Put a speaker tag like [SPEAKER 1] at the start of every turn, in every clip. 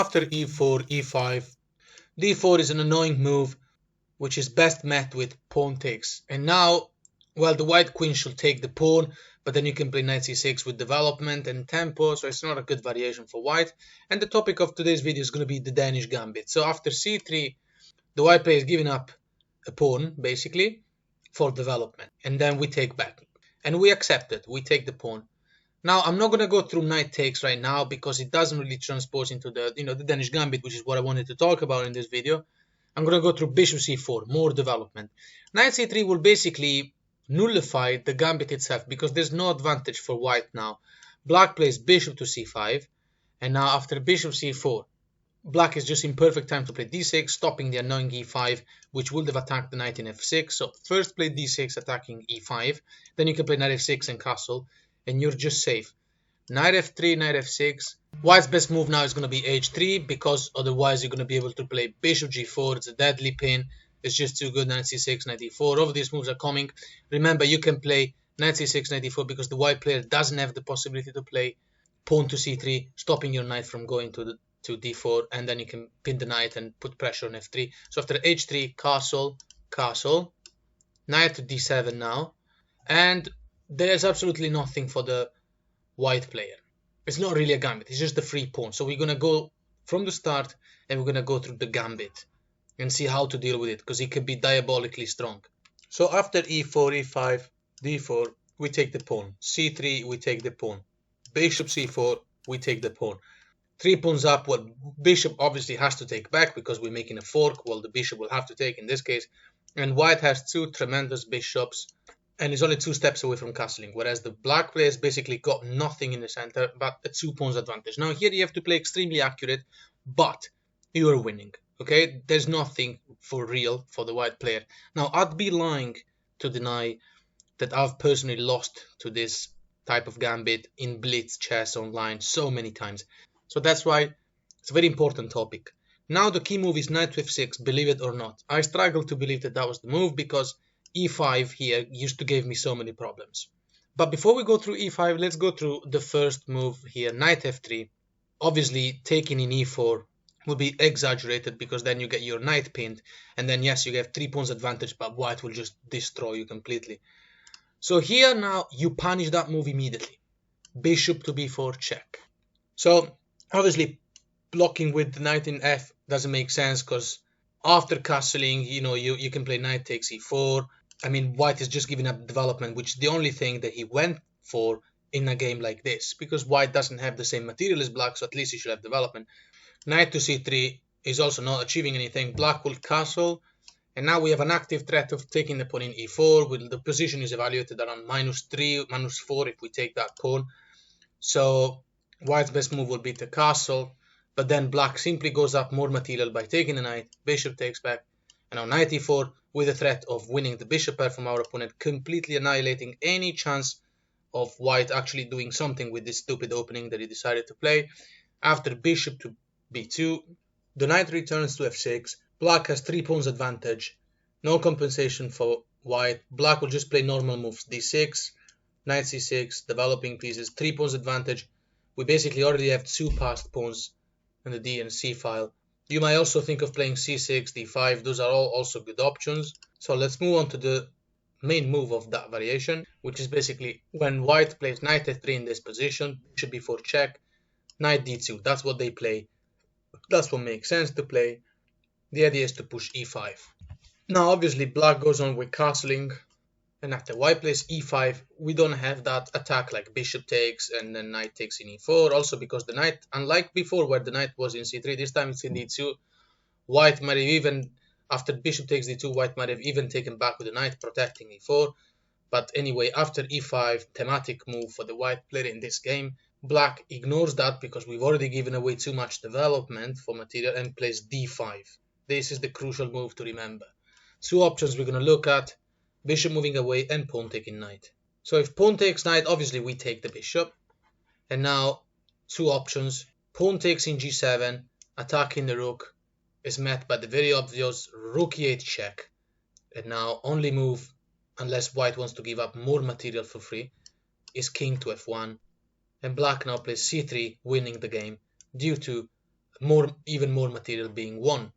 [SPEAKER 1] After e4, e5, d4 is an annoying move which is best met with pawn takes. And now, well, the white queen should take the pawn, but then you can play knight c6 with development and tempo, so it's not a good variation for white. And the topic of today's video is going to be the Danish Gambit. So after c3, the white player is giving up a pawn, basically, for development. And then we take back. And we accept it. We take the pawn. Now, I'm not going to go through knight takes right now because it doesn't really transpose into the Danish Gambit, which is what I wanted to talk about in this video. I'm going to go through bishop c4, more development. Knight c3 will basically nullify the gambit itself because there's no advantage for white now. Black plays bishop to c5, and now after bishop c4, black is just in perfect time to play d6, stopping the annoying e5, which would have attacked the knight in f6. So first play d6 attacking e5, then you can play knight f6 and castle, and you're just safe. Knight f3, knight f6. White's best move now is going to be h3 because otherwise you're going to be able to play bishop g4. It's a deadly pin. It's just too good. Knight c6, knight e4. All of these moves are coming. Remember, you can play knight c6, knight e4 because the white player doesn't have the possibility to play pawn to c3, stopping your knight from going to d4, and then you can pin the knight and put pressure on f3. So after h3, castle, castle, knight to d7 now, and there's absolutely nothing for the white player. It's not really a gambit, it's just a free pawn. So we're going to go from the start and we're going to go through the gambit and see how to deal with it because it can be diabolically strong. So after e4, e5, d4, we take the pawn. c3, we take the pawn. Bishop c4, we take the pawn. 3 pawns up. Well, bishop obviously has to take back because we're making a fork. Well, the bishop will have to take in this case. And white has 2 tremendous bishops and is only 2 steps away from castling, whereas the black players basically got nothing in the center but a 2 pawns advantage. Now here you have to play extremely accurate, but you are winning, okay? There's nothing for real for the white player. Now I'd be lying to deny that I've personally lost to this type of gambit in blitz chess online so many times. So that's why it's a very important topic. Now the key move is knight to f6, believe it or not. I struggle to believe that that was the move because e5 here used to give me so many problems. But before we go through e5, let's go through the first move here, knight f3. Obviously, taking in e4 will be exaggerated because then you get your knight pinned. And then, yes, you have 3 pawns advantage, but white will just destroy you completely. So here now, you punish that move immediately. Bishop to b4, check. So, obviously, blocking with the knight in f doesn't make sense because after castling, you can play knight takes e4. I mean, white is just giving up development, which is the only thing that he went for in a game like this, because white doesn't have the same material as black, so at least he should have development. Knight to c3 is also not achieving anything. Black will castle, and now we have an active threat of taking the pawn in e4. Well, the position is evaluated around -3, -4 if we take that pawn. So white's best move will be to castle, but then black simply goes up more material by taking the knight. Bishop takes back, and now knight e4 with the threat of winning the bishop pair from our opponent, completely annihilating any chance of white actually doing something with this stupid opening that he decided to play. After bishop to b2, the knight returns to f6. Black has 3 pawns advantage, no compensation for white. Black will just play normal moves, d6, knight c6, developing pieces, 3 pawns advantage. We basically already have 2 passed pawns in the d and c file. You might also think of playing c6, d5. Those are all also good options. So let's move on to the main move of that variation, which is basically when white plays knight f3 in this position, bishop b4 check, knight d2. That's what they play. That's what makes sense to play. The idea is to push e5. Now obviously black goes on with castling, and after white plays e5, we don't have that attack like bishop takes and then knight takes in e4. Also because the knight, unlike before where the knight was in c3, this time it's in d2. White might have even, after bishop takes d2, white might have even taken back with the knight, protecting e4. But anyway, after e5, thematic move for the white player in this game, black ignores that because we've already given away too much development for material and plays d5. This is the crucial move to remember. 2 options we're going to look at: bishop moving away and pawn taking knight. So if pawn takes knight, obviously we take the bishop. And now 2 options: pawn takes in g7, attacking the rook, is met by the very obvious rook e8 check. And now only move, unless white wants to give up more material for free, is king to f1. And black now plays c3, winning the game due to even more material being won.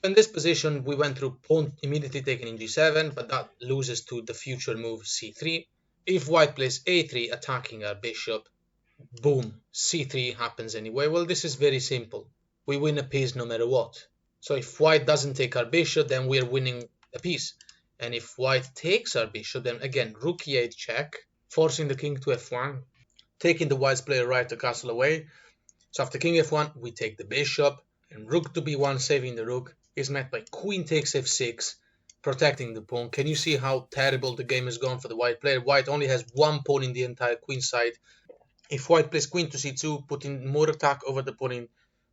[SPEAKER 1] In this position, we went through pawn immediately taken in g7, but that loses to the future move c3. If white plays a3, attacking our bishop, boom, c3 happens anyway. Well, this is very simple. We win a piece no matter what. So if white doesn't take our bishop, then we're winning a piece. And if white takes our bishop, then again, rook e8 check, forcing the king to f1, taking the white's player right to castle away. So after king f1, we take the bishop, and rook to b1, saving the rook, is met by queen takes f6, protecting the pawn. Can you see how terrible the game has gone for the white player? White only has one pawn in the entire queen side. If white plays queen to c2, putting more attack over the pawn in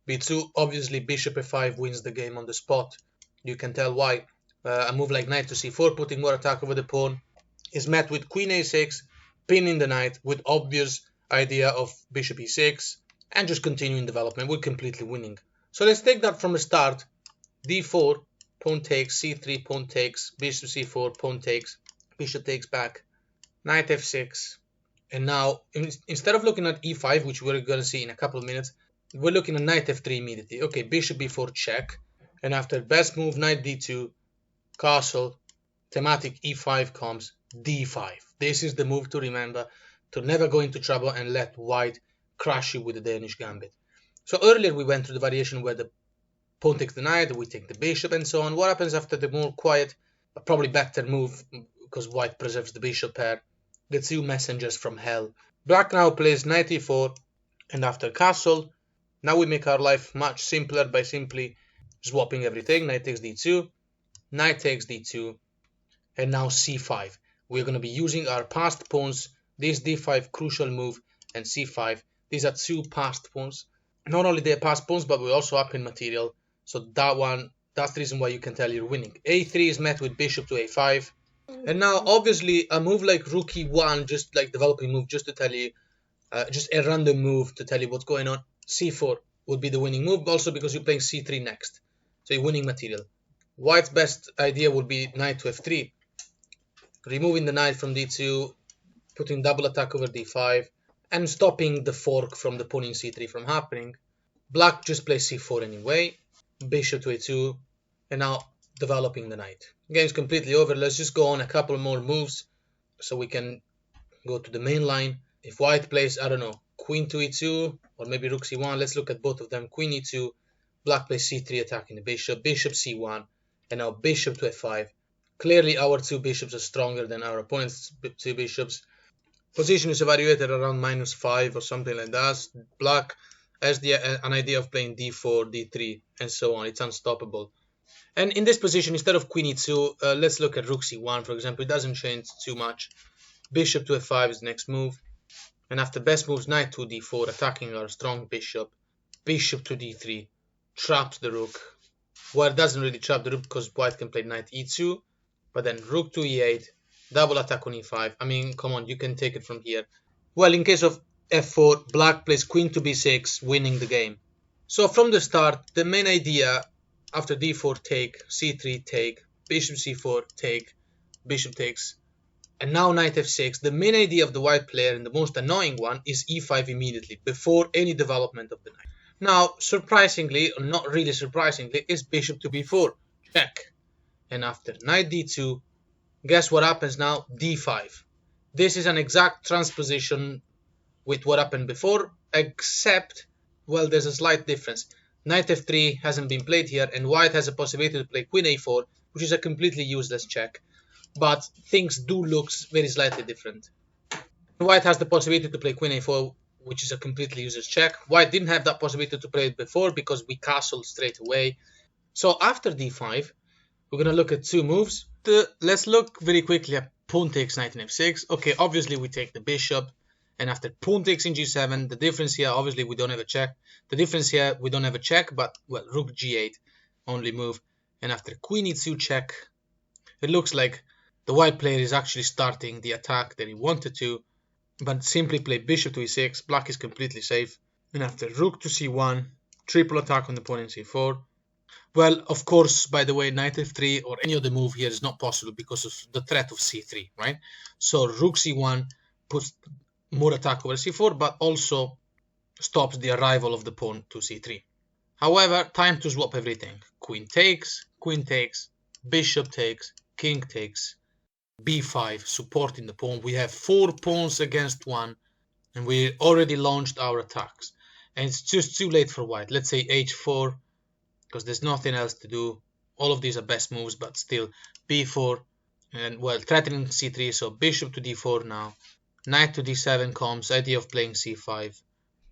[SPEAKER 1] b2, obviously bishop f5 wins the game on the spot. You can tell why. A move like knight to c4, putting more attack over the pawn, is met with queen a6, pinning the knight with obvious idea of bishop e6, and just continuing development. We're completely winning. So let's take that from the start. d4, pawn takes, c3, pawn takes, bishop c4, pawn takes, bishop takes back, knight f6. And now, instead of looking at e5, which we're going to see in a couple of minutes, we're looking at knight f3 immediately. Okay, bishop b4 check. And after best move, knight d2, castle, thematic e5 comes d5. This is the move to remember, to never go into trouble and let white crush you with the Danish Gambit. So earlier we went through the variation where the pawn takes the knight, we take the bishop and so on. What happens after the more quiet, probably better move, because white preserves the bishop pair? The two messengers from hell. Black now plays knight e4, and after castle, now we make our life much simpler by simply swapping everything. Knight takes d2, knight takes d2, and now c5. We're going to be using our passed pawns, this d5 crucial move, and c5. These are two passed pawns. Not only they're passed pawns, but we're also up in material. So that's the reason why you can tell you're winning. a3 is met with bishop to a5. And now, obviously, a move like rook e1, just like developing move, just to tell you, just a random move to tell you what's going on. c4 would be the winning move, also because you're playing c3 next. So you're winning material. White's best idea would be knight to f3. Removing the knight from d2, putting double attack over d5, and stopping the fork from the pawn in c3 from happening. Black just plays c4 anyway. Bishop to a2, and now developing the knight. Game's completely over. Let's just go on a couple more moves so we can go to the main line. If white plays, I don't know, queen to e2 or maybe rook c1, let's look at both of them. Queen e2, black plays c3 attacking the bishop, bishop c1, and now bishop to f5. Clearly our two bishops are stronger than our opponent's two bishops. Position is evaluated around -5 or something like that. Black has an idea of playing d4, d3, and so on. It's unstoppable. And in this position, instead of queen e2, let's look at rook c1, for example. It doesn't change too much. Bishop to f5 is the next move. And after best moves, knight to d4, attacking our strong bishop. Bishop to d3, traps the rook. Well, it doesn't really trap the rook because white can play knight e2. But then rook to e8, double attack on e5. I mean, come on, you can take it from here. Well, in case of f4, black plays queen to b6, winning the game. So from the start, the main idea after d4 take, c3 take, bishop c4 take, bishop takes, and now knight f6, the main idea of the white player and the most annoying one is e5 immediately, before any development of the knight. Now, surprisingly, or not really surprisingly, is bishop to b4, check. And after knight d2, guess what happens now? d5. This is an exact transposition with what happened before, except, well, there's a slight difference. Knight f3 hasn't been played here, and white has a possibility to play queen a4, which is a completely useless check. But things do look very slightly different. White has the possibility to play queen a4, which is a completely useless check. White didn't have that possibility to play it before because we castled straight away. So after d5, we're going to look at two moves. Let's look very quickly at pawn takes knight in f6. Okay, obviously we take the bishop. And after pawn takes in g7, the difference here, obviously we don't have a check. The difference here, we don't have a check, but, well, rook g8, only move. And after queen e2 check, it looks like the white player is actually starting the attack that he wanted to, but simply play bishop to e6, black is completely safe. And after rook to c1, triple attack on the pawn in c4. Well, of course, by the way, knight f3 or any other move here is not possible because of the threat of c3, right? So rook c1 puts more attack over c4, but also stops the arrival of the pawn to c3. However, time to swap everything. Queen takes, bishop takes, king takes, b5, supporting the pawn. We have 4 pawns against 1, and we already launched our attacks. And it's just too late for white. Let's say h4, because there's nothing else to do. All of these are best moves, but still b4, and well, threatening c3, so bishop to d4 now. Knight to d7 comes, idea of playing c5.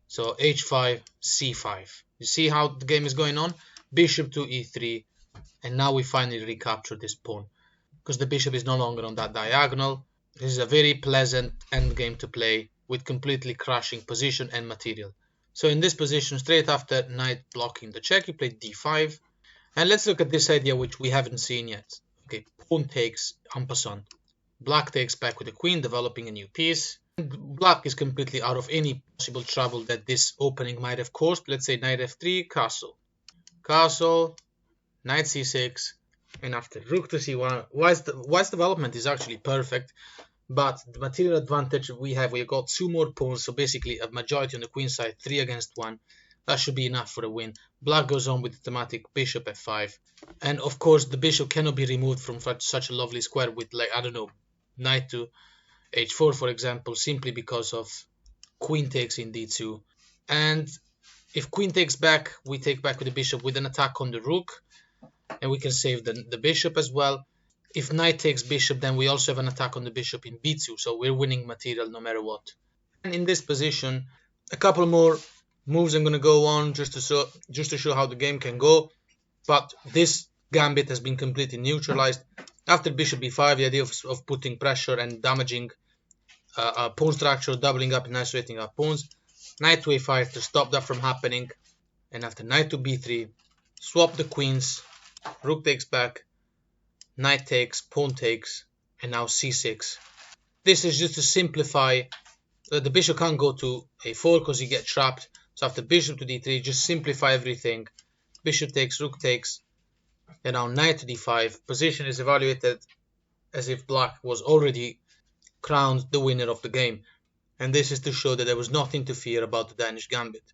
[SPEAKER 1] So h5, c5. You see how the game is going on? Bishop to e3, and now we finally recapture this pawn, because the bishop is no longer on that diagonal. This is a very pleasant endgame to play, with completely crushing position and material. So in this position, straight after knight blocking the check, you play d5. And let's look at this idea, which we haven't seen yet. Okay, pawn takes en passant. Black takes back with the queen, developing a new piece. Black is completely out of any possible trouble that this opening might have caused. Let's say knight f3, castle. Castle, knight c6, and after rook to c1. White's development is actually perfect, but the material advantage we got 2 more pawns, so basically a majority on the queen side, 3 against 1. That should be enough for a win. Black goes on with the thematic bishop f5. And of course, the bishop cannot be removed from such a lovely square with, like, I don't know, knight to h4, for example, simply because of queen takes in d2. And if queen takes back, we take back with the bishop with an attack on the rook, and we can save the bishop as well. If knight takes bishop, then we also have an attack on the bishop in b2, so we're winning material no matter what. And in this position, a couple more moves I'm going to go on just to show how the game can go. But this gambit has been completely neutralized. After bishop b5, the idea of putting pressure and damaging pawn structure, doubling up and isolating our pawns. Knight to a5 to stop that from happening. And after knight to b3, swap the queens, rook takes back, knight takes, pawn takes, and now c6. This is just to simplify. The bishop can't go to a4 because you get trapped. So after bishop to d3, just simplify everything. Bishop takes, rook takes, and now knight to d5. Position is evaluated as if black was already crowned the winner of the game. And this is to show that there was nothing to fear about the Danish Gambit.